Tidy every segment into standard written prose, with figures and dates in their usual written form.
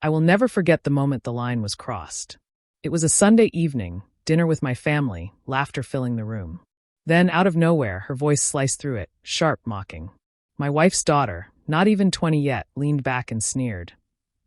I will never forget the moment the line was crossed. It was a Sunday evening, dinner with my family, laughter filling the room. Then, out of nowhere, her voice sliced through it, sharp, mocking. My wife's daughter, not even 20 yet, leaned back and sneered.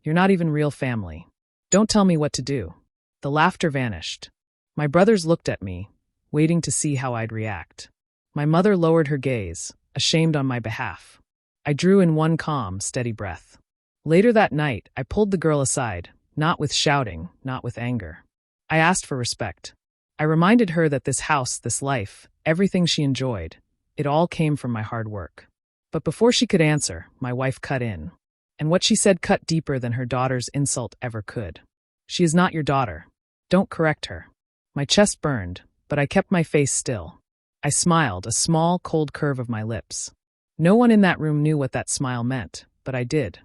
"You're not even real family. Don't tell me what to do." The laughter vanished. My brothers looked at me, waiting to see how I'd react. My mother lowered her gaze, ashamed on my behalf. I drew in one calm, steady breath. Later that night, I pulled the girl aside, not with shouting, not with anger. I asked for respect. I reminded her that this house, this life, everything she enjoyed, it all came from my hard work. But before she could answer, my wife cut in. And what she said cut deeper than her daughter's insult ever could. "She is not your daughter. Don't correct her." My chest burned, but I kept my face still. I smiled, a small, cold curve of my lips. No one in that room knew what that smile meant, but I did.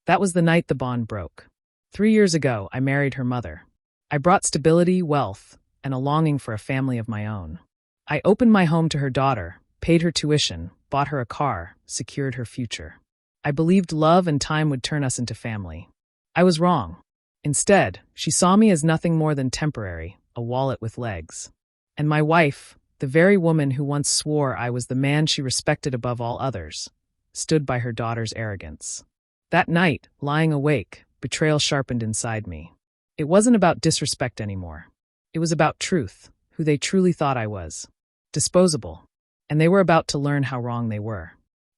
That was the night the bond broke. 3 years ago, I married her mother. I brought stability, wealth, and a longing for a family of my own. I opened my home to her daughter, paid her tuition, bought her a car, secured her future. I believed love and time would turn us into family. I was wrong. Instead, she saw me as nothing more than temporary, a wallet with legs. And my wife, the very woman who once swore I was the man she respected above all others, stood by her daughter's arrogance. That night, lying awake, betrayal sharpened inside me. It wasn't about disrespect anymore. It was about truth, who they truly thought I was. Disposable. And they were about to learn how wrong they were.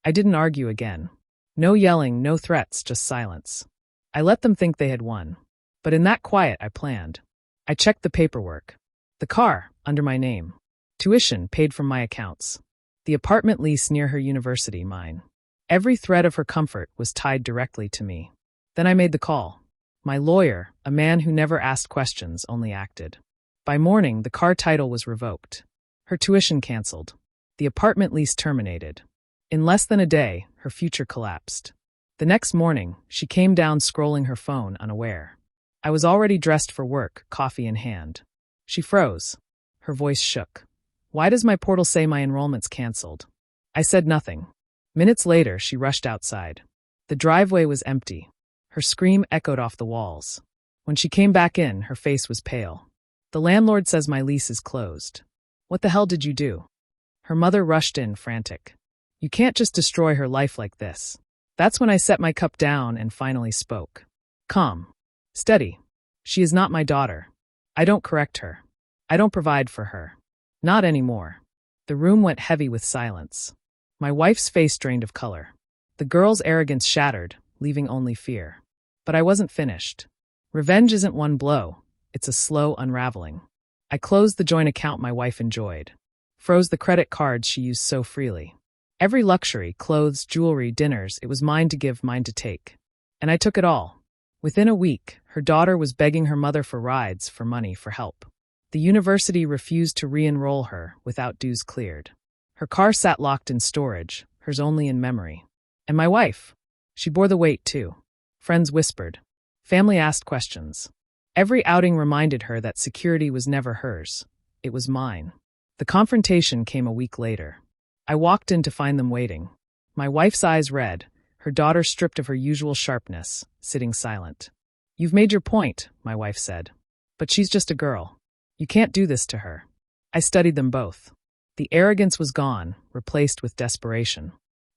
I didn't argue again. No yelling, no threats, just silence. I let them think they had won. But in that quiet, I planned. I checked the paperwork. The car, under my name. Tuition, paid from my accounts. The apartment lease near her university, mine. Every thread of her comfort was tied directly to me. Then I made the call. My lawyer, a man who never asked questions, only acted. By morning, the car title was revoked. Her tuition canceled. The apartment lease terminated. In less than a day, her future collapsed. The next morning, she came down scrolling her phone, unaware. I was already dressed for work, coffee in hand. She froze. Her voice shook. "Why does my portal say my enrollment's canceled?" I said nothing. Minutes later, she rushed outside. The driveway was empty. Her scream echoed off the walls. When she came back in, her face was pale. "The landlord says my lease is closed." "What the hell did you do?" Her mother rushed in, frantic. "You can't just destroy her life like this." That's when I set my cup down and finally spoke. Calm. Steady. "She is not my daughter. I don't correct her. I don't provide for her. Not anymore." The room went heavy with silence. My wife's face drained of color. The girl's arrogance shattered, leaving only fear. But I wasn't finished. Revenge isn't one blow. It's a slow unraveling. I closed the joint account my wife enjoyed. Froze the credit cards she used so freely. Every luxury, clothes, jewelry, dinners, it was mine to give, mine to take. And I took it all. Within a week, her daughter was begging her mother for rides, for money, for help. The university refused to re-enroll her without dues cleared. Her car sat locked in storage, hers only in memory. And my wife? She bore the weight, too. Friends whispered. Family asked questions. Every outing reminded her that security was never hers. It was mine. The confrontation came a week later. I walked in to find them waiting. My wife's eyes red, her daughter stripped of her usual sharpness, sitting silent. "You've made your point," my wife said. "But she's just a girl. You can't do this to her." I studied them both. The arrogance was gone, replaced with desperation.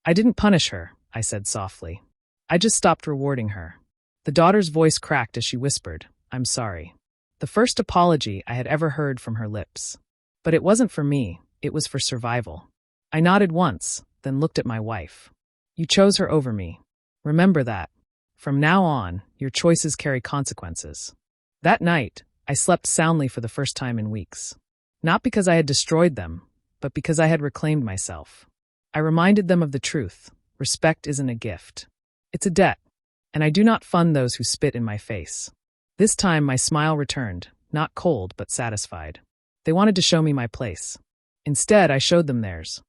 "I didn't punish her," I said softly. "I just stopped rewarding her." The daughter's voice cracked as she whispered, "I'm sorry." The first apology I had ever heard from her lips. But it wasn't for me, it was for survival. I nodded once, then looked at my wife. "You chose her over me. Remember that. From now on, your choices carry consequences." That night, I slept soundly for the first time in weeks. Not because I had destroyed them, but because I had reclaimed myself. I reminded them of the truth. Respect isn't a gift. It's a debt, and I do not fund those who spit in my face. This time my smile returned, not cold but satisfied. They wanted to show me my place. Instead, I showed them theirs.